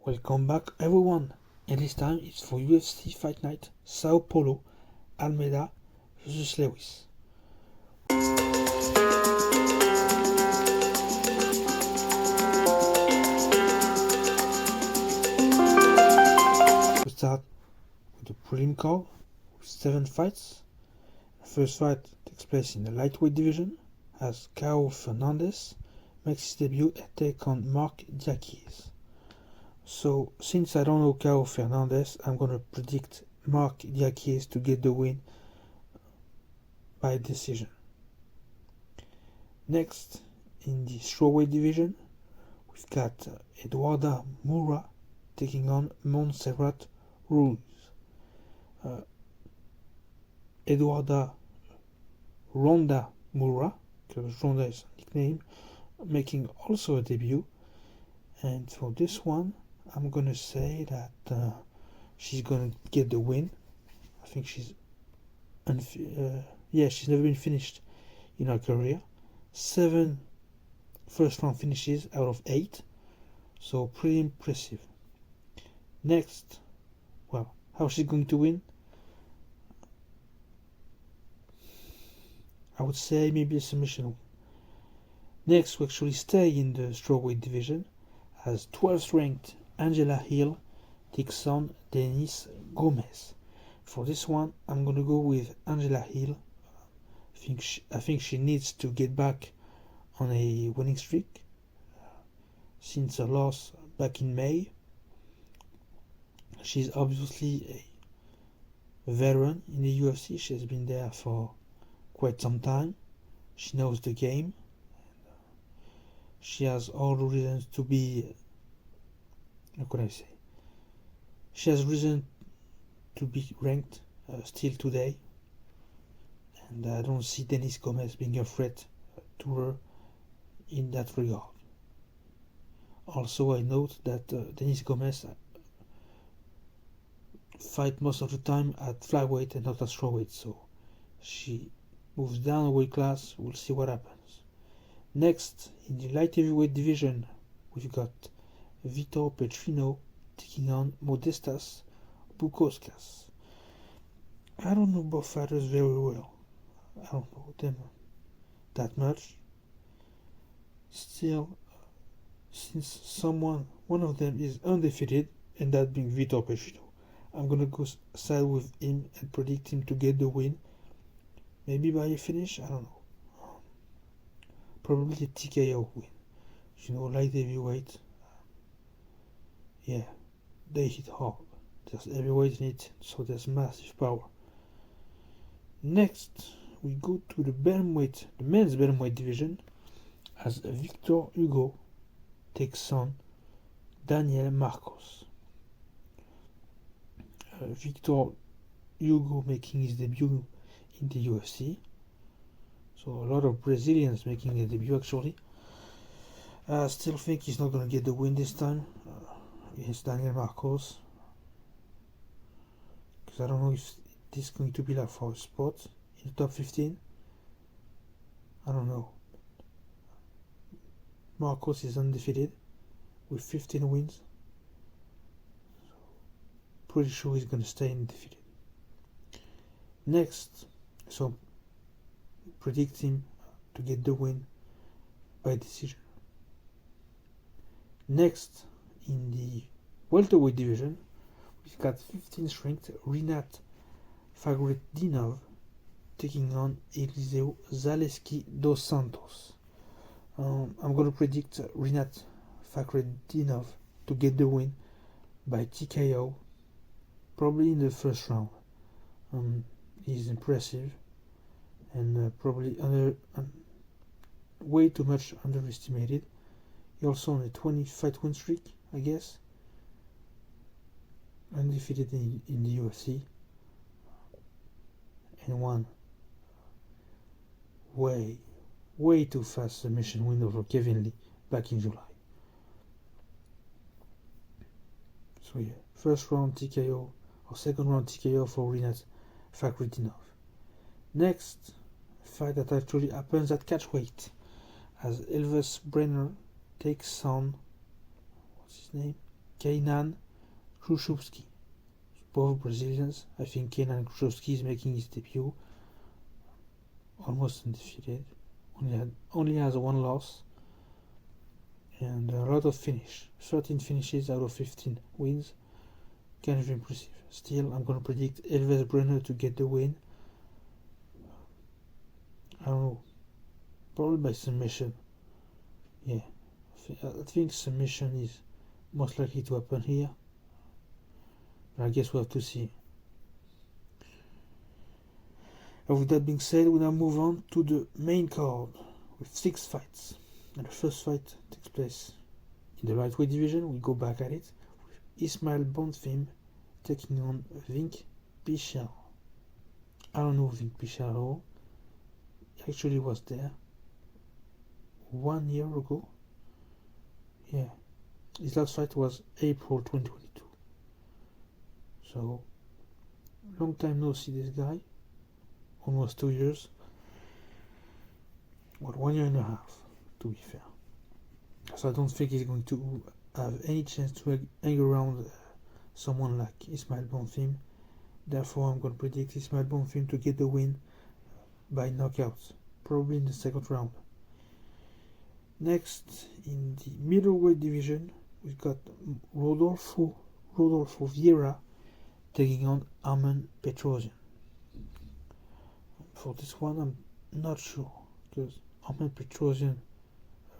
Welcome back everyone, and this time it's for UFC Fight Night, Sao Paulo, ALMEIDA vs Lewis. We start with the prelim card with 7 fights. The first fight takes place in the lightweight division as Cao Fernandez makes his debut and takes on Mark Diakis. So, since I don't know Cao Fernandez, I'm going to predict Mark Diakis to get the win by decision. Next, in the strawweight division, we've got Eduarda Moura taking on Montserrat Ruiz. Eduarda Ronda Moura, because Ronda is a nickname, making also a debut. And for this one, I'm gonna say that she's gonna get the win. I think she's never been finished in her career. 7 first round finishes out of 8, so pretty impressive. Next, well, how she's going to win? I would say maybe a submission. Next, we actually stay in the strawweight division as 12th ranked Angela Hill takes on Denise Gomez. For this one, I'm going to go with Angela Hill. I think she needs to get back on a winning streak since her loss back in May. She's obviously a veteran in the UFC. She has been there for quite some time. She knows the game. She has all the reasons to be, what could I say? She has reason to be ranked still today. And I don't see Denise Gomez being a threat to her in that regard. Also, I note that Denise Gomez fight most of the time at flyweight and not at strawweight, so she moves down a weight class. We'll see what happens. Next, in the light heavyweight division, we've got Vitor Petrino taking on Modestas Bukauskas. I don't know both fighters very well. I don't know them that much. Still, since one of them is undefeated, and that being Vitor Petrino, I'm gonna go side with him and predict him to get the win. Maybe by a finish, I don't know. Probably a TKO win. Light heavyweight. Yeah, they hit hard. There's heavyweight in it, so there's massive power. Next, we go to the men's bantamweight division, as Victor Hugo takes on Daniel Marcos. Victor Hugo making his debut in the UFC. So a lot of Brazilians making a debut actually. I still think he's not going to get the win this time against Daniel Marcos. Because I don't know if this is going to be like for a spot in the top 15. I don't know. Marcos is undefeated with 15 wins. Pretty sure he's going to stay undefeated. Next, so predict him to get the win by decision. Next, in the welterweight division, we've got 15th ranked Rinat Fakhretdinov taking on Eliseu Zaleski dos Santos. I'm going to predict Rinat Fakhretdinov to get the win by TKO, probably in the first round. He's impressive and probably way too much underestimated. He also on a 20-fight win streak, I guess. Undefeated in the UFC. And won way too fast submission win over Kevin Lee back in July. So yeah, first round TKO or second round TKO for Rinat Fakhretdinov. Next, fight that actually happens at catchweight as Elvis Brenner takes on, what's his name? Kaynan Kruszewski. Both Brazilians. I think Kaynan Kruszewski is making his debut. Almost undefeated. Only has one loss. And a lot of finish. 13 finishes out of 15 wins. Kind of impressive. Still, I'm going to predict Elvis Brenner to get the win. I don't know. Probably by submission. Yeah. I think submission is most likely to happen here. But I guess we'll have to see. And with that being said, we now move on to the main card with 6 fights. And the first fight takes place in the lightweight division. We go back at it with Ismail Bonfim taking on Vink Pichel. I don't know Vink Pichel at all. He actually was there 1 year ago. Yeah. His last fight was April 2022. So, long time no see this guy. Almost 2 years. Well, 1 year and a half, to be fair. So I don't think he's going to have any chance to hang around someone like Ismail Bonfim. Therefore, I'm going to predict Ismail Bonfim to get the win by knockout, probably in the second round. Next, in the middleweight division, we've got Rodolfo Vieira taking on Armen Petrosian. For this one, I'm not sure, because Armen Petrosian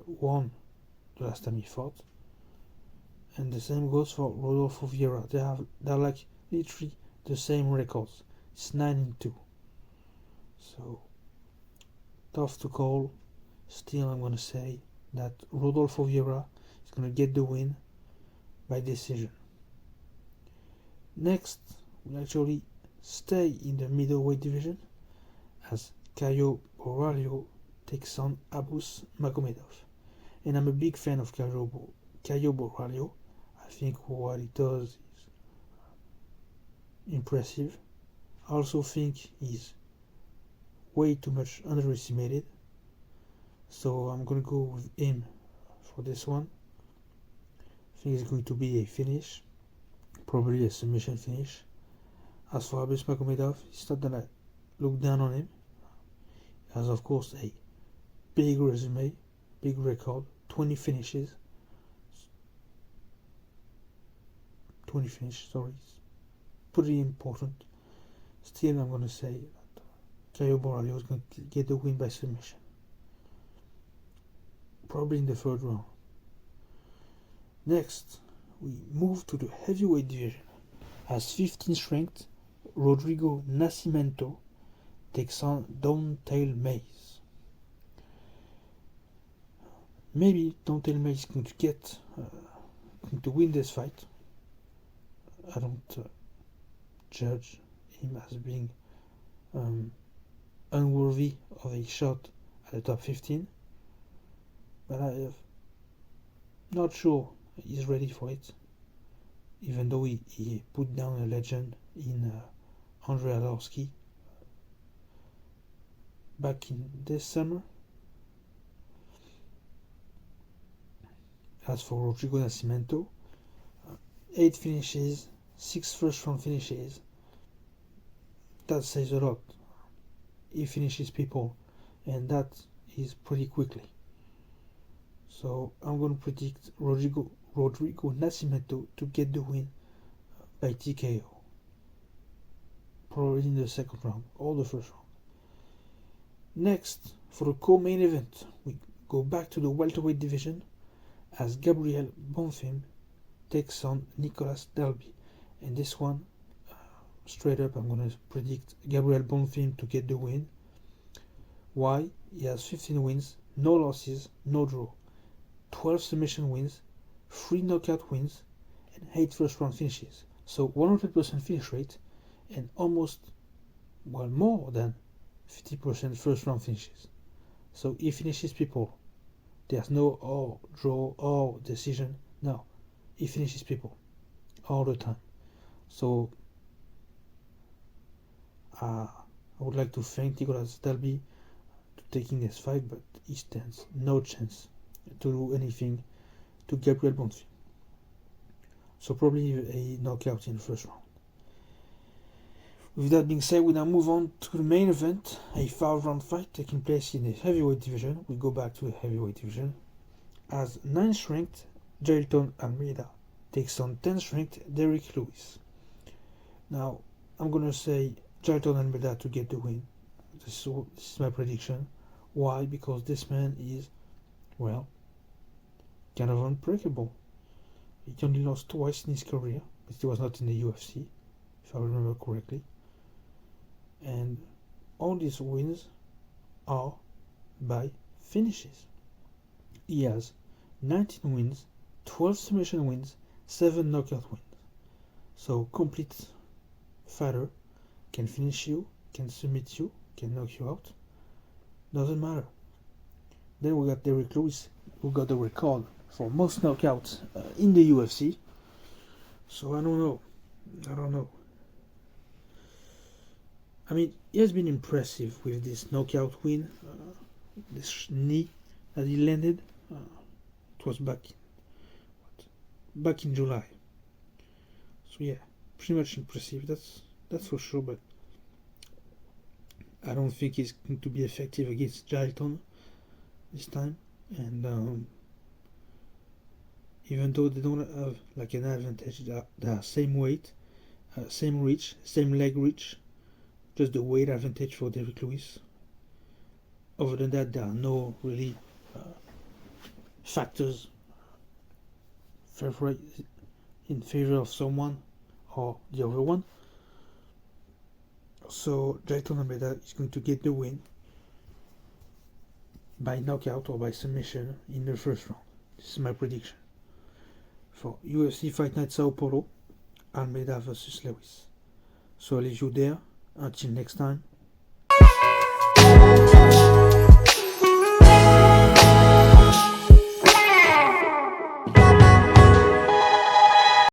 won the last time he fought, and the same goes for Rodolfo Vieira. They're like literally the same records. It's 9-2. So tough to call. Still, I'm going to say that Rodolfo Vieira is going to get the win by decision. Next, we actually stay in the middleweight division as Caio Borralho takes on Abus Magomedov. And I'm a big fan of Caio Borralho. I think what he does is impressive. I also think he's way too much underestimated. So I'm going to go with him for this one. I think it's going to be a finish. Probably a submission finish. As for Abus Magomedov, it's not that I look down on him. He has, of course, a big resume, big record, 20 finishes. 20 finishes, sorry. It's pretty important. Still, I'm going to say that Caio Borralho is going to get the win by submission. Probably in the third round. Next, we move to the heavyweight division as 15th ranked Rodrigo Nascimento takes on Don'Tale Mayes. Maybe Don'Tale Mayes is going to win this fight. I don't judge him as being unworthy of a shot at the top 15, but I'm not sure he's ready for it, even though he put down a legend in Andrei Arlovski back in this summer. As for Rodrigo Nascimento, 8 finishes, 6 first round finishes. That says a lot. He finishes people, and that is pretty quickly. So I'm going to predict Rodrigo Nascimento to get the win by TKO. Probably in the second round or the first round. Next, for the co-main event, we go back to the welterweight division as Gabriel Bonfim takes on Nicolas Dalby. And this one, straight up, I'm going to predict Gabriel Bonfim to get the win. Why? He has 15 wins, no losses, no draw, 12 submission wins, 3 knockout wins, and 8 first round finishes. So 100% finish rate and almost, well, more than 50% first round finishes. So he finishes people. There's no draw or decision. No, he finishes people all the time. So I would like to thank Nicolas Dalby to taking this fight, but he stands no chance to do anything to Gabriel Bonfim. So probably a knockout in the first round. With that being said, we now move on to the main event, a 5-round fight taking place in the heavyweight division. We go back to the heavyweight division, as 9th ranked Jailton Almeida takes on 10th ranked Derrick Lewis. Now, I'm gonna say Jailton Almeida to get the win. This is my prediction. Why? Because this man is, well, kind of unbreakable. He only lost twice in his career, but he was not in the UFC, if I remember correctly. And all these wins are by finishes. He has 19 wins, 12 submission wins, 7 knockout wins. So complete fighter, can finish you, can submit you, can knock you out. Doesn't matter. Then we got Derrick Lewis, who got the record for most knockouts in the UFC. So I don't know. I mean, he has been impressive with this knockout win, this knee that he landed. It was back in July. So yeah, pretty much impressive. That's for sure. But I don't think he's going to be effective against Jailton this time. And even though they don't have like an advantage, they are same weight, same reach, same leg reach. Just the weight advantage for Derrick Lewis. Other than that, there are no really factors in favor of someone or the other one. So Jailton Almeida is going to get the win by knockout or by submission in the first round. This is my prediction for UFC Fight Night Sao Paulo, Almeida versus Lewis. So I'll leave you there. Until next time,